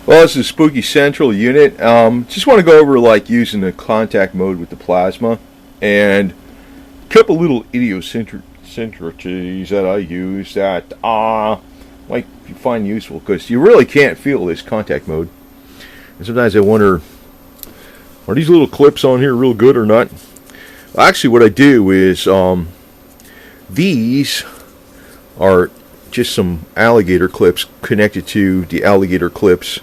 Well, this is Spooky Central unit. Just want to go over like using the contact mode with the plasma, and a couple little idiosyncrasies that I use that might find useful, because you really can't feel this contact mode. And sometimes I wonder, are these little clips on here real good or not? Actually, what I do is these are just some alligator clips connected to the alligator clips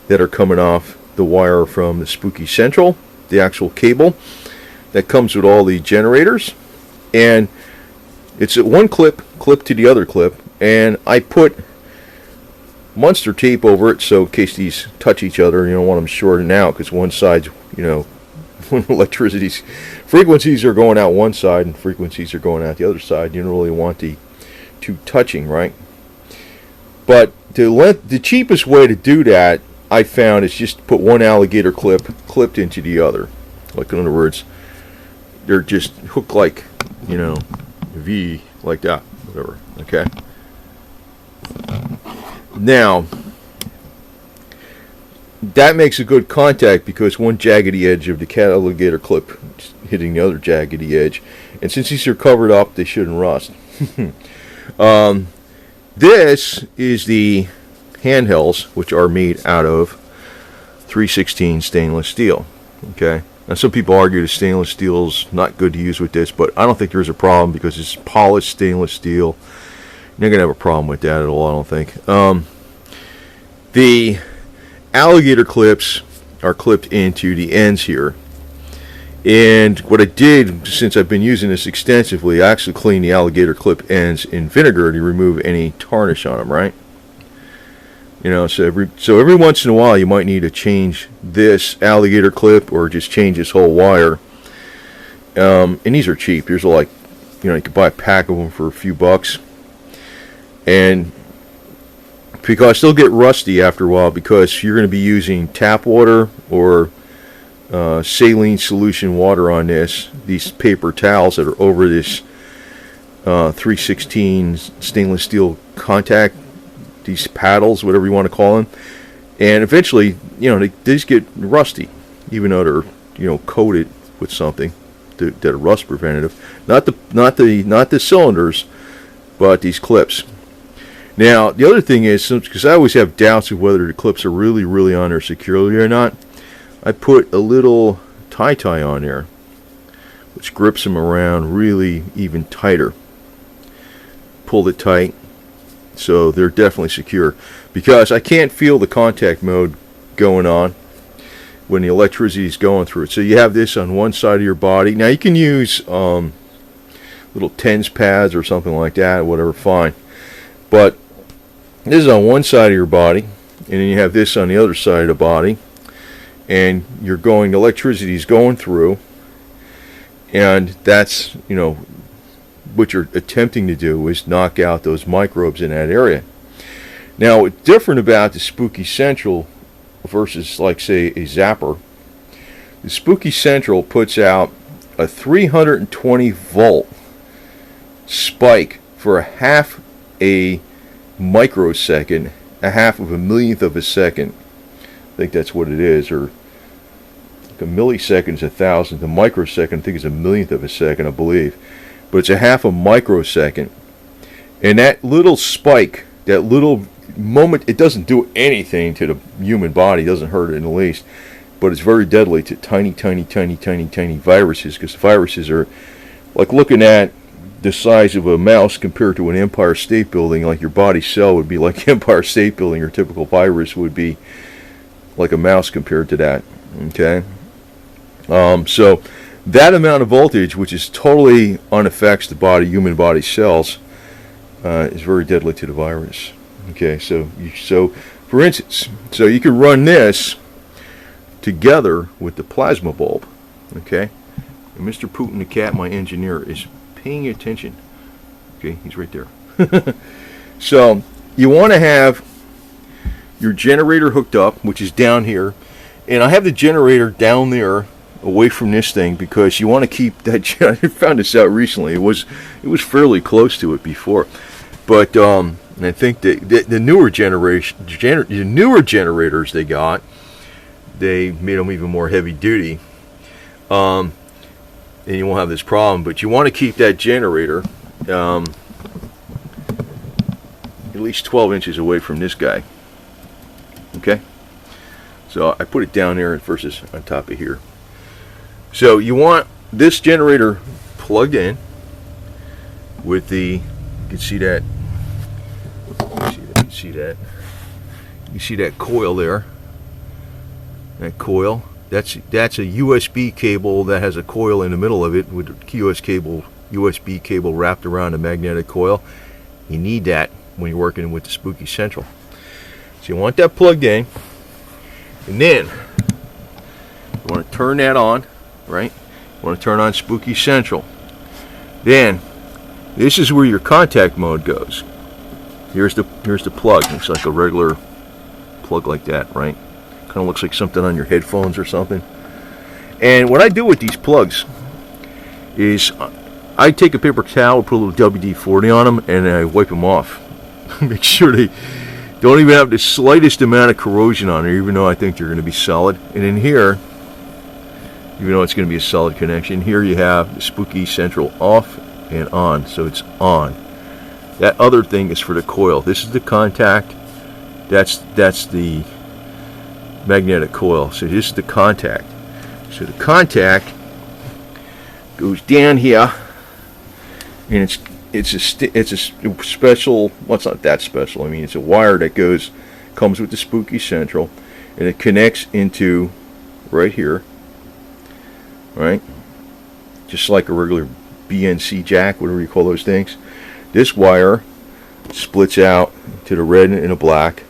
that are coming off the wire from the Spooky Central, the actual cable that comes with all the generators. And it's one clip to the other clip, and I put monster tape over it, so in case these touch each other, you don't want them shorting out, because one side, when electricity's frequencies are going out one side and frequencies are going out the other side, you don't really want the two touching, right? But the cheapest way to do that, I found, is just put one alligator clip clipped into the other. Like, in other words, they're just hooked like, V, like that, whatever, okay? Now, that makes a good contact, because one jaggedy edge of the cat alligator clip is hitting the other jaggedy edge, and since these are covered up, they shouldn't rust. This is the handhelds, which are made out of 316 stainless steel. Okay, now some people argue that stainless steel is not good to use with this, but I don't think there's a problem, because it's polished stainless steel. You're not gonna have a problem with that at all, I don't think. The alligator clips are clipped into the ends here, and what I did, since I've been using this extensively, I actually cleaned the alligator clip ends in vinegar to remove any tarnish on them, right? So every once in a while you might need to change this alligator clip, or just change this whole wire. And these are cheap. These are like, you can buy a pack of them for a few bucks. And because they'll get rusty after a while, because you're going to be using tap water or saline solution water on these paper towels that are over this 316 stainless steel contact, these paddles, whatever you want to call them, and eventually, they just get rusty, even though they're coated with something that are rust preventative. Not the cylinders, but these clips. Now, the other thing is, because I always have doubts of whether the clips are really on there securely or not, I put a little tie on there, which grips them around really even tighter. Pull it tight, so they're definitely secure, because I can't feel the contact mode going on when the electricity is going through it. So you have this on one side of your body. Now you can use little TENS pads or something like that, whatever, fine. But this is on one side of your body, and then you have this on the other side of the body, and electricity is going through, and that's, what you're attempting to do is knock out those microbes in that area. Now, what's different about the Spooky Central versus, like, say, a zapper, the Spooky Central puts out a 320 volt spike for a half a microsecond, a half of a millionth of a second. I think that's what it is, or like a millisecond is a thousandth, a microsecond I think is a millionth of a second, I believe. But it's a half a microsecond, and that little spike, that little moment, it doesn't do anything to the human body, it doesn't hurt it in the least, but it's very deadly to tiny viruses, because viruses are like looking at the size of a mouse compared to an Empire State Building. Like, your body cell would be like Empire State Building, your typical virus would be like a mouse compared to that. Okay, so that amount of voltage, which is totally unaffects the human body cells, is very deadly to the virus. Okay, so for instance, you can run this together with the plasma bulb. Okay, and Mr. Putin the cat, my engineer, is paying attention. Okay, he's right there. So you want to have your generator hooked up, which is down here, and I have the generator down there away from this thing, because you want to keep that. I found this out recently. It was fairly close to it before, but And I think the newer newer generators they got, they made them even more heavy duty. And you won't have this problem. But you want to keep that generator at least 12 inches away from this guy. Okay? So I put it down there versus on top of here. So you want this generator plugged in with the, you can see that, you see that coil there. That coil, that's a USB cable that has a coil in the middle of it with a USB cable wrapped around a magnetic coil. You need that when you're working with the Spooky Central. So you want that plugged in, and then you want to turn that on, right? You want to turn on Spooky Central. Then this is where your contact mode goes. Here's the plug. Looks like a regular plug like that, right? Kind of looks like something on your headphones or something. And what I do with these plugs is I take a paper towel, put a little WD-40 on them, and I wipe them off. Make sure they don't even have the slightest amount of corrosion on it, even though I think they're going to be solid. And in here, even though it's going to be a solid connection, here you have the Spooky Central off and on, so it's on. That other thing is for the coil. This is the contact. That's the magnetic coil. So this is the contact. So the contact goes down here, and it's a special. Well, it's not that special. I mean, it's a wire that comes with the Spooky Central, and it connects into right here, right? Just like a regular BNC jack, whatever you call those things. This wire splits out to the red and the black.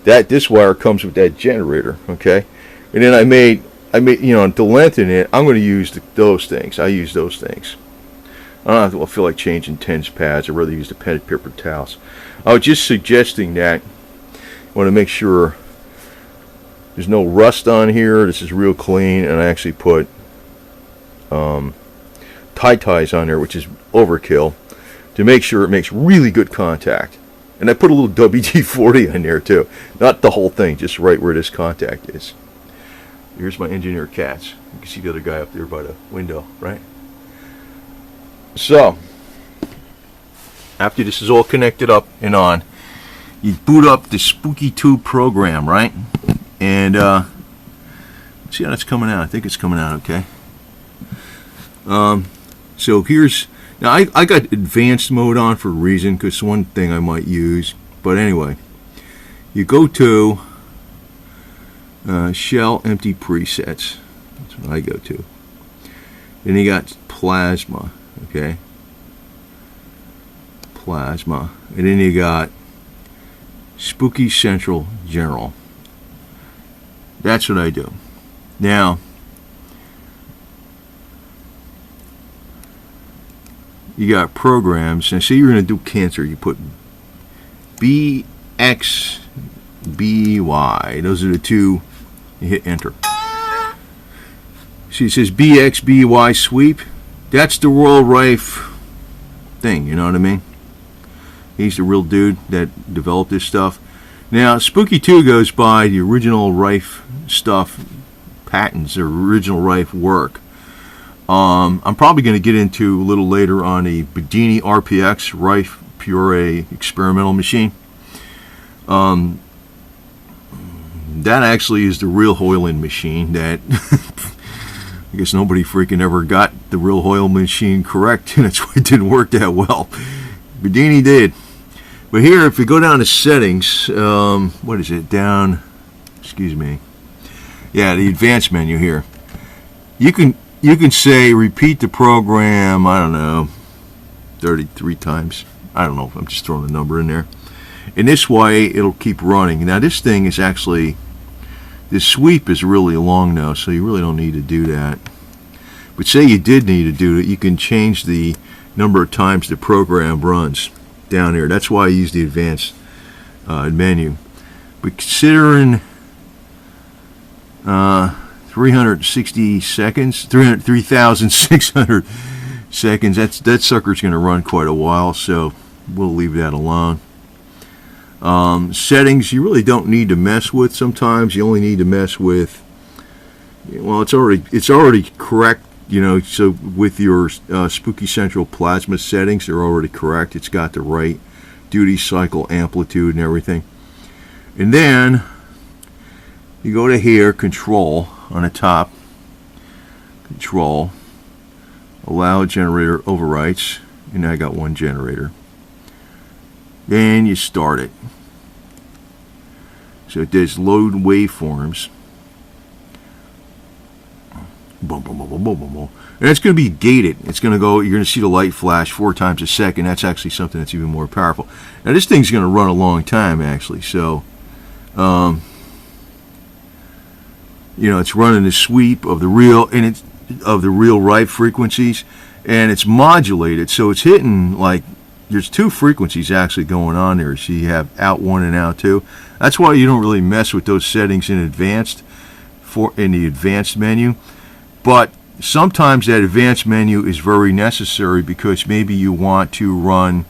This wire comes with that generator, okay? And then I made to lengthen it, I'm going to use those things. I use those things. I don't feel like changing TENS pads. I'd rather use the paper towels. I was just suggesting that I want to make sure there's no rust on here. This is real clean, and I actually put ties on there, which is overkill, to make sure it makes really good contact. And I put a little WD-40 in there too. Not the whole thing, just right where this contact is. Here's my engineer cats. You can see the other guy up there by the window, right? So, after this is all connected up and on, you boot up the Spooky2 program, right? And see how that's coming out. I think it's coming out okay. So here's, now I got advanced mode on for a reason, because one thing I might use. But anyway, you go to shell empty presets. That's what I go to. Then you got Plasma, okay? Plasma. And then you got Spooky Central General. That's what I do. Now, you got programs, and say you're going to do cancer, you put BXBY. Those are the two. You hit enter. See, it says BXBY sweep. That's the World Rife thing, you know what I mean? He's the real dude that developed this stuff. Now, Spooky2 goes by the original Rife stuff, patents, their original Rife work. I'm probably going to get into a little later on the Bedini RPX Rife Pure experimental machine. That actually is the real Hoyland machine that I guess nobody freaking ever got the real Hoyland machine correct, and that's why it didn't work that well. Bedini did. But here, if you go down to settings, what is it? Down, excuse me. Yeah, the advanced menu here. You can say repeat the program, I don't know, 33 times. I don't know, I'm just throwing a number in there. And this way, it'll keep running. Now, this thing is actually, this sweep is really long now, so you really don't need to do that. But say you did need to do it, you can change the number of times the program runs down here. That's why I use the advanced menu. But considering 360 seconds, 3,600 seconds, that sucker's going to run quite a while, so we'll leave that alone. Settings you really don't need to mess with. Sometimes you only need to mess with, well, it's already correct, you know. So with your Spooky Central Plasma settings, they're already correct. It's got the right duty cycle, amplitude, and everything. And then you go to here, control on the top, control, allow generator overwrites, and I got one generator. Then you start it. So it does load waveforms. Boom, boom, boom, boom, boom, boom, boom. And it's going to be gated. It's going to go, you're going to see the light flash 4 times a second. That's actually something that's even more powerful. Now this thing's going to run a long time actually. So, you know, it's running the sweep of the real, and it's of the real Rife frequencies, and it's modulated. So it's hitting, like, there's 2 frequencies actually going on there. So you have out 1 and out 2. That's why you don't really mess with those settings in advanced, in the advanced menu. But sometimes that advanced menu is very necessary because maybe you want to run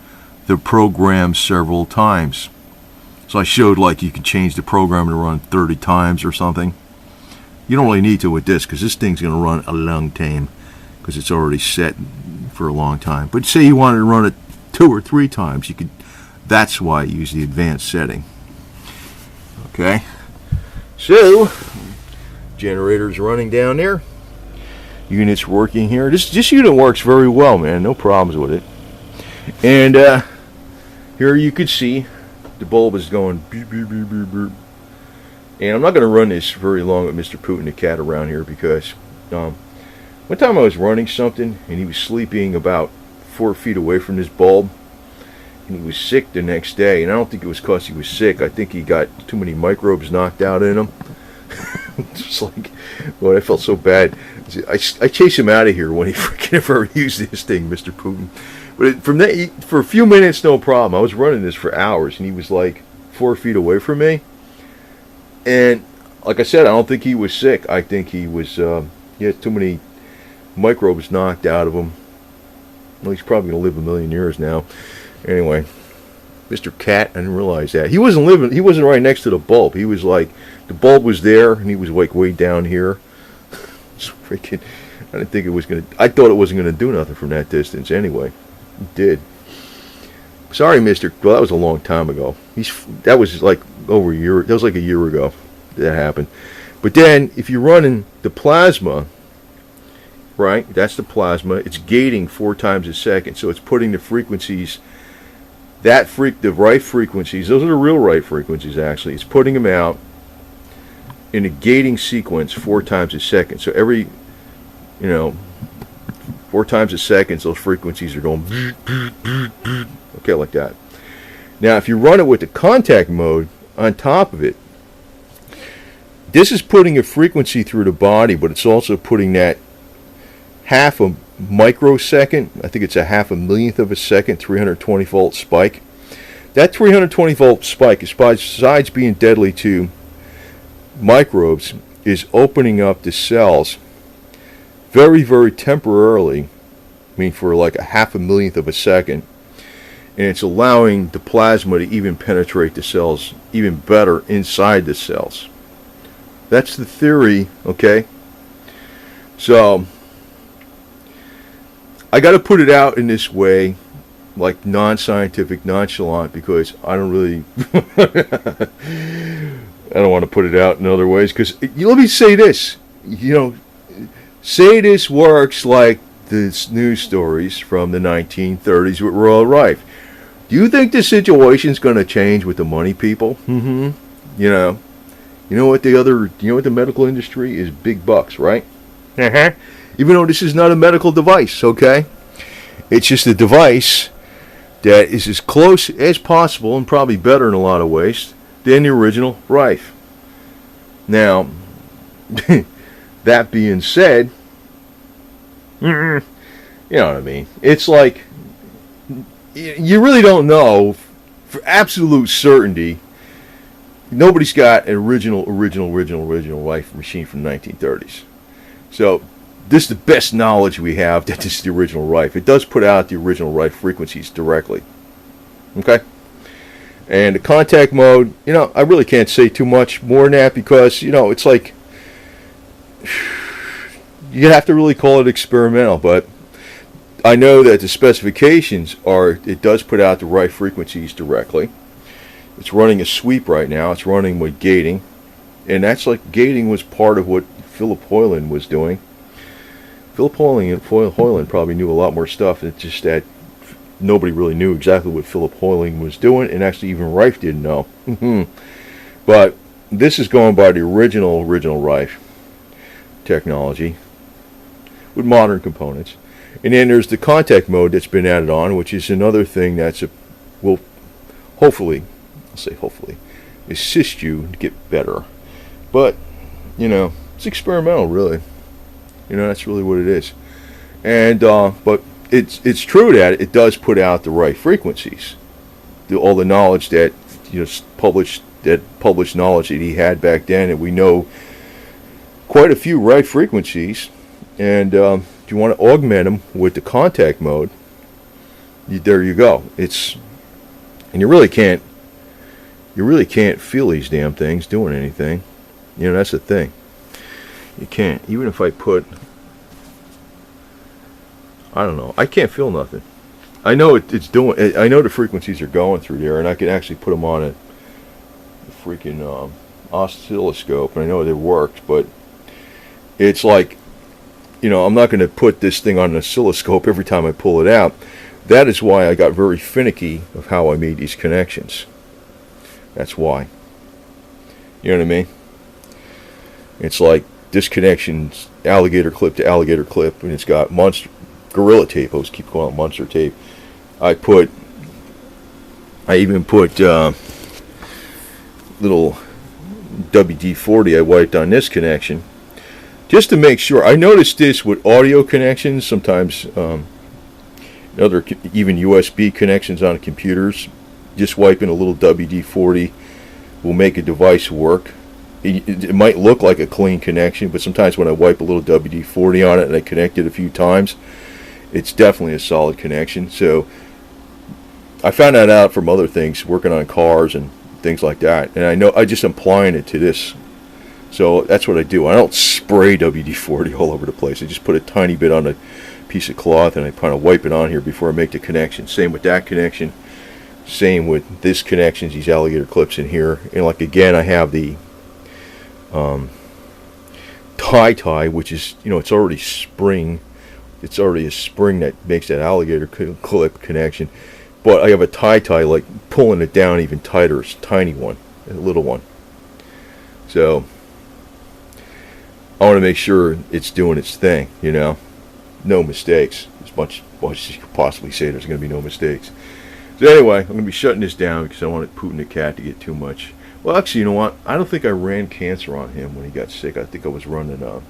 the program several times. So I showed, like, you can change the program to run 30 times or something. You don't really need to with this because this thing's going to run a long time because it's already set for a long time. But say you wanted to run it 2 or 3 times, you could. That's why I use the advanced setting. Okay. So generator's running down there. Unit's working here. This unit works very well, man. No problems with it. And here you could see the bulb is going beep, beep, beep, beep, beep. And I'm not going to run this very long with Mr. Putin the cat around here because one time I was running something and he was sleeping about 4 feet away from this bulb, and he was sick the next day. And I don't think it was because he was sick. I think he got too many microbes knocked out in him. Just like, boy, I felt so bad. I chased him out of here when he freaking ever used this thing, Mr. Putin. But from that, for a few minutes, no problem. I was running this for hours, and he was like 4 feet away from me. And like I said, I don't think he was sick. I think he was, he had too many microbes knocked out of him. Well, he's probably going to live a million years now. Anyway, Mr. Cat, I didn't realize that. He wasn't right next to the bulb. He was like, the bulb was there, and he was like way down here. It's freaking, I didn't think it was going to, I thought it wasn't going to do nothing from that distance anyway. It did. Sorry, Mr. Well, that was a long time ago. That was like over a year, that was like a year ago that happened. But then, if you're running the plasma, right, that's the plasma, it's gating 4 times a second, so it's putting the frequencies, the Rife frequencies, those are the real Rife frequencies actually, it's putting them out in a gating sequence 4 times a second. So every, 4 times a second, those frequencies are going, okay, like that. Now, if you run it with the contact mode on top of it, this is putting a frequency through the body, but it's also putting that half a microsecond, I think it's a half a millionth of a second, 320 volt spike. That 320 volt spike, besides being deadly to microbes, is opening up the cells very, very temporarily, I mean for like a half a millionth of a second, and it's allowing the plasma to even penetrate the cells even better inside the cells. That's the theory, okay? So I got to put it out in this way, like non-scientific, nonchalant, because I don't really I don't want to put it out in other ways, because let me say this, say this works like the news stories from the 1930s with Royal Rife. Do you think the situation's going to change with the money people? Mm-hmm. You know what the medical industry is? Big bucks, right? Uh-huh. Even though this is not a medical device, okay? It's just a device that is as close as possible, and probably better in a lot of ways, than the original Rife. Now, that being said, you know what I mean? It's like, you really don't know for absolute certainty. Nobody's got an original Rife machine from the 1930s. So this is the best knowledge we have that this is the original Rife. It does put out the original Rife frequencies directly. Okay? And the contact mode, you know, I really can't say too much more than that because, you know, it's like you have to really call it experimental. But I know that the specifications are it does put out the right frequencies directly. It's running a sweep right now. It's running with gating. And that's like gating was part of what Philip Hoyland was doing. Philip Hoyland probably knew a lot more stuff. It's just that nobody really knew exactly what Philip Hoyland was doing, and actually even Rife didn't know. But this is going by the original Rife technology with modern components. And then there's the contact mode that's been added on, which is another thing that's will hopefully, I'll say hopefully, assist you to get better. But, you know, it's experimental, really. You know, that's really what it is. And but it's true that it does put out the right frequencies. All the knowledge that, you know, published knowledge that he had back then, and we know quite a few right frequencies. And if you want to augment them with the contact mode, there you go. And you really can't feel these damn things doing anything. You know, that's the thing. You can't. Even if I put, I don't know, I can't feel nothing. I know it's doing. I know the frequencies are going through there, and I can actually put them on a freaking oscilloscope, and I know they worked. But it's like, you know, I'm not going to put this thing on an oscilloscope every time I pull it out. That is why I got very finicky of how I made these connections. That's why. You know what I mean? It's like this connection's alligator clip to alligator clip, and it's got gorilla tape. I always keep calling it monster tape. I even put little WD-40 I wiped on this connection just to make sure. I noticed this with audio connections sometimes, other even USB connections on computers. Just wiping a little WD-40 will make a device work. It might look like a clean connection, but sometimes when I wipe a little WD-40 on it and I connect it a few times, it's definitely a solid connection. So I found that out from other things, working on cars and things like that. And I know I just applying it to this. So that's what I do. I don't spray WD-40 all over the place. I just put a tiny bit on a piece of cloth and I kind of wipe it on here before I make the connection. Same with that connection. Same with this connections, these alligator clips in here. And like again, I have the tie, which is, you know, it's already spring. It's already a spring that makes that alligator clip connection. But I have a tie like pulling it down even tighter. It's a tiny one, a little one. So I want to make sure it's doing its thing, you know. No mistakes. As much as you could possibly say there's going to be no mistakes. So anyway, I'm going to be shutting this down because I don't want Putin the cat to get too much. Well, actually, you know what? I don't think I ran cancer on him when he got sick. I think I was running a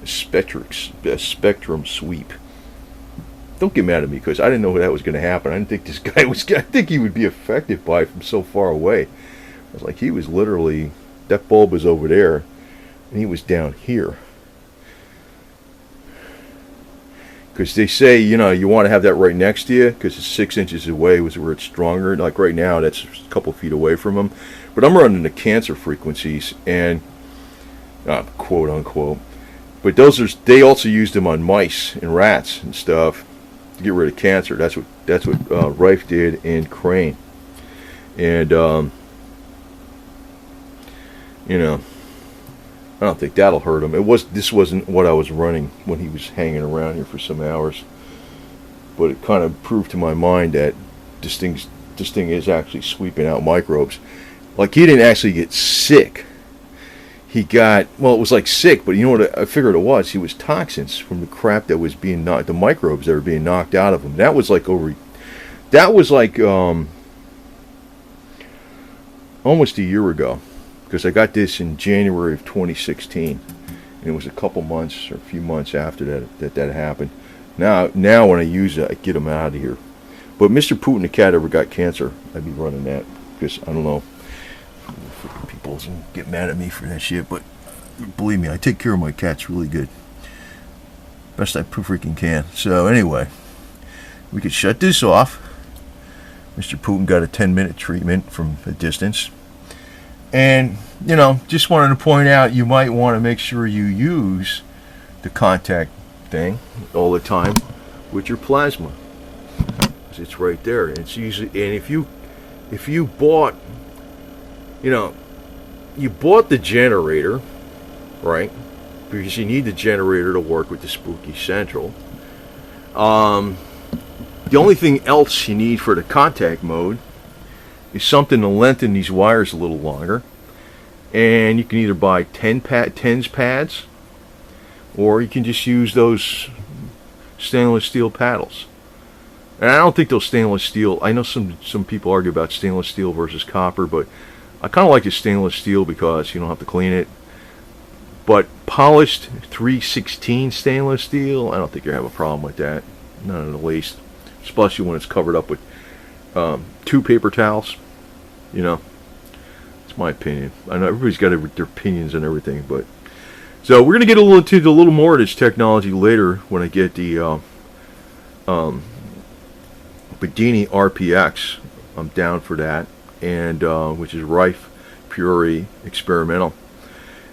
spectrum sweep. Don't get mad at me because I didn't know that was going to happen. I didn't think this guy was. I think he would be affected by it from so far away. I was like, he was literally, that bulb was over there, and he was down here. Because they say, you know, you want to have that right next to you because it's 6 inches away was where it's stronger. Like right now, that's a couple feet away from him. But I'm running the cancer frequencies and quote unquote. But they also used them on mice and rats and stuff to get rid of cancer. That's what Rife did in Crane. And you know, I don't think that'll hurt him. This wasn't what I was running when he was hanging around here for some hours. But it kind of proved to my mind that this thing is actually sweeping out microbes. Like, he didn't actually get sick. He got, well, it was like sick, but you know what I figured it was? He was toxins from the crap that was being knocked, the microbes that were being knocked out of him. That was like almost a year ago. Because I got this in January of 2016. And it was a couple months or a few months after that happened. Now when I use it, I get them out of here. But Mr. Putin the cat ever got cancer, I'd be running that. Because I don't know. People get mad at me for that shit. But believe me, I take care of my cats really good. Best I freaking can. So anyway, we could shut this off. Mr. Putin got a 10-minute treatment from a distance. And, just wanted to point out, you might want to make sure you use the contact thing all the time with your plasma. It's right there. It's usually, and if you bought, you bought the generator, right? Because you need the generator to work with the Spooky Central. The only thing else you need for the contact mode is something to lengthen these wires a little longer. And you can either buy 10s pads, or you can just use those stainless steel paddles. And I don't think those stainless steel, I know some people argue about stainless steel versus copper, but I kind of like the stainless steel because you don't have to clean it. But polished 316 stainless steel, I don't think you have a problem with that. Not in the least. Especially when it's covered up with 2 paper towels. It's my opinion. I know everybody's got their opinions and everything, but so we're gonna get into a little more of this technology later when I get the Bedini RPX. I'm down for that, and which is Rife Puree Experimental,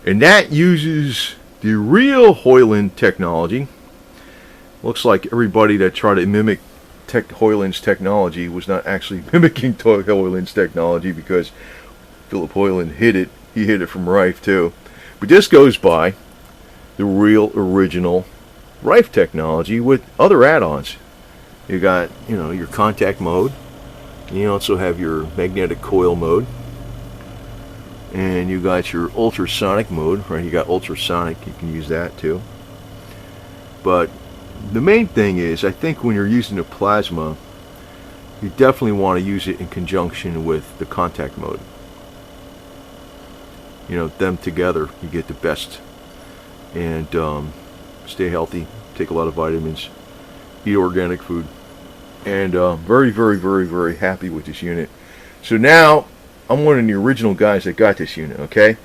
and that uses the real Hoyland technology. Looks like everybody that tried to mimic Hoyland's technology was not actually mimicking Hoyland's technology, because Philip Hoyland hid it. He hid it from Rife too. But this goes by the real original Rife technology with other add-ons. You got, your contact mode. You also have your magnetic coil mode. And you got your ultrasonic mode, right? You got ultrasonic, you can use that too. But the main thing is, I think when you're using the plasma, you definitely want to use it in conjunction with the contact mode. Them together, you get the best. And stay healthy, take a lot of vitamins, eat organic food. And very, very, very, very happy with this unit. So now, I'm one of the original guys that got this unit, okay?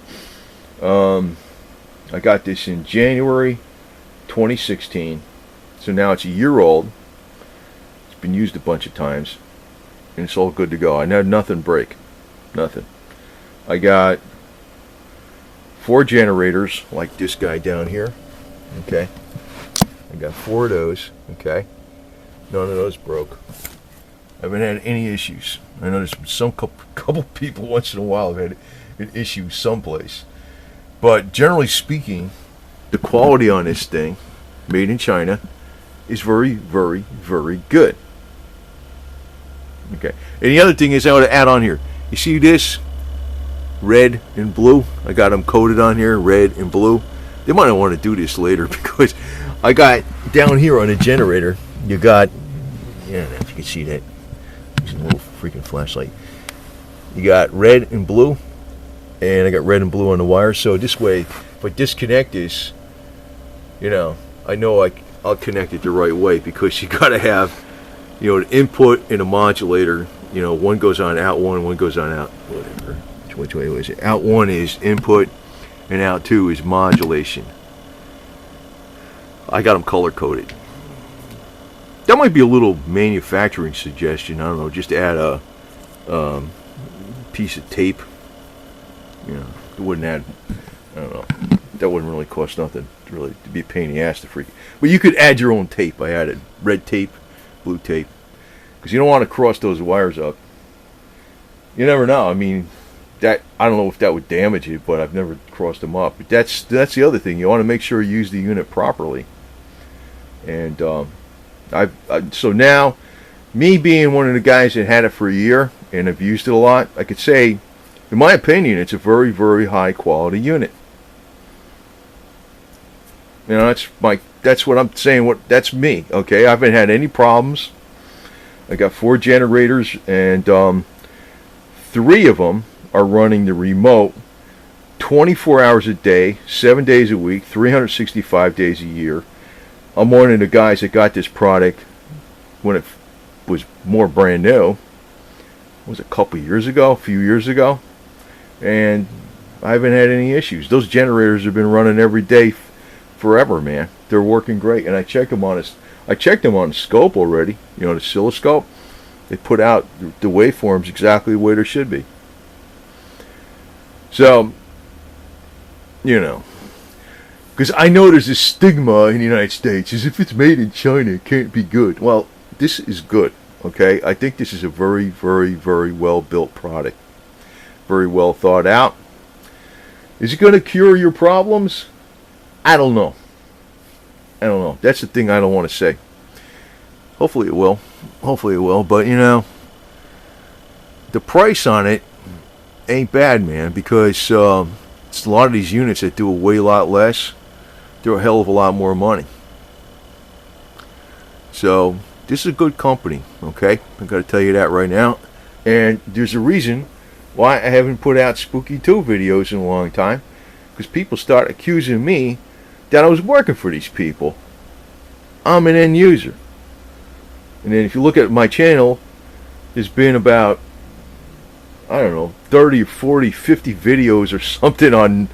I got this in January 2016. So now it's a year old. It's been used a bunch of times. And it's all good to go. I had nothing break. Nothing. I got 4 generators, like this guy down here. Okay. I got 4 of those. Okay. None of those broke. I haven't had any issues. I know there's some couple people once in a while have had an issue someplace. But generally speaking, the quality on this thing, made in China, is very, very, very good. Okay. And the other thing is, I want to add on here. You see this? Red and blue. I got them coated on here, red and blue. They might not want to do this later, because I got down here on the generator, you got, I don't know if you can see that. Using a little freaking flashlight. You got red and blue, and I got red and blue on the wire. So this way, if I disconnect this, I know I'll connect it the right way, because you got to have, an input and a modulator. One goes on out one goes on out, whatever. Which way was it? Out 1 is input, and out 2 is modulation. I got them color coded. That might be a little manufacturing suggestion. I don't know. Just add a piece of tape. It wouldn't add. I don't know. That wouldn't really cost nothing. Really, to be a pain in the ass to freak. But you could add your own tape. I added red tape, blue tape, because you don't want to cross those wires up. You never know. I mean, I don't know if that would damage it, but I've never crossed them up. But that's the other thing. You want to make sure you use the unit properly. And so now, me being one of the guys that had it for a year and have used it a lot, I could say, in my opinion, it's a very, very high quality unit. That's what I'm saying. That's me. Okay, I haven't had any problems. I got 4 generators, and 3 of them are running the remote 24 hours a day, 7 days a week, 365 days a year. I'm one of the guys that got this product when it was more brand new. It was a few years ago, and I haven't had any issues. Those generators have been running every day forever, man. They're working great, and I checked them on a scope already, the oscilloscope, They put out the waveforms exactly the way they should be. So, you know, because I know there's this stigma in the United States, as if it's made in China, it can't be good. Well, this is good, okay? I think this is a very, very, very well-built product. Very well thought out. Is it going to cure your problems? I don't know. I don't know. That's the thing I don't want to say. Hopefully it will. Hopefully it will. But, you know, the price on it ain't bad, man, because it's a lot of these units that do a way lot less. They're a hell of a lot more money. So, this is a good company, okay? I got to tell you that right now. And there's a reason why I haven't put out Spooky2 videos in a long time. Because people start accusing me that I was working for these people. I'm an end user. And then if you look at my channel, there's been about, I don't know, 30 or 40, 50 videos or something on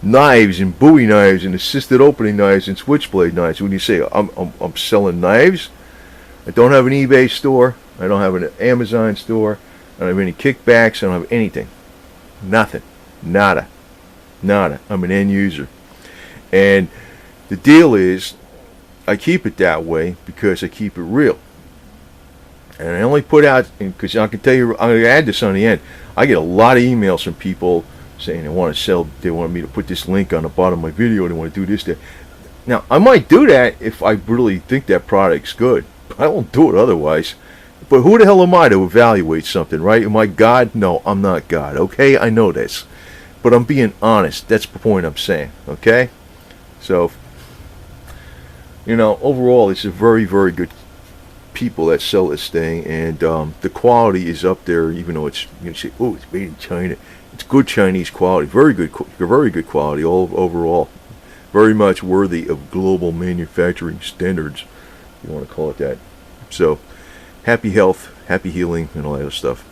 knives and Bowie knives and assisted opening knives and switchblade knives. When you say I'm selling knives, I don't have an eBay store. I don't have an Amazon store. I don't have any kickbacks. I don't have anything. Nothing. Nada. Nada. I'm an end user. And the deal is, I keep it that way because I keep it real. And I only put out, because I can tell you, I'm going to add this on the end. I get a lot of emails from people saying they want to sell, they want me to put this link on the bottom of my video, they want to do this, that. Now, I might do that if I really think that product's good. I won't do it otherwise. But who the hell am I to evaluate something, right? Am I God? No, I'm not God, okay? I know this. But I'm being honest. That's the point I'm saying, okay? So, you know, overall, it's a very, very good people that sell this thing, and the quality is up there, even though it's, you know, say, oh, it's made in China. It's good Chinese quality, very good quality all overall. Very much worthy of global manufacturing standards, if you want to call it that. So, happy health, happy healing, and all that other stuff.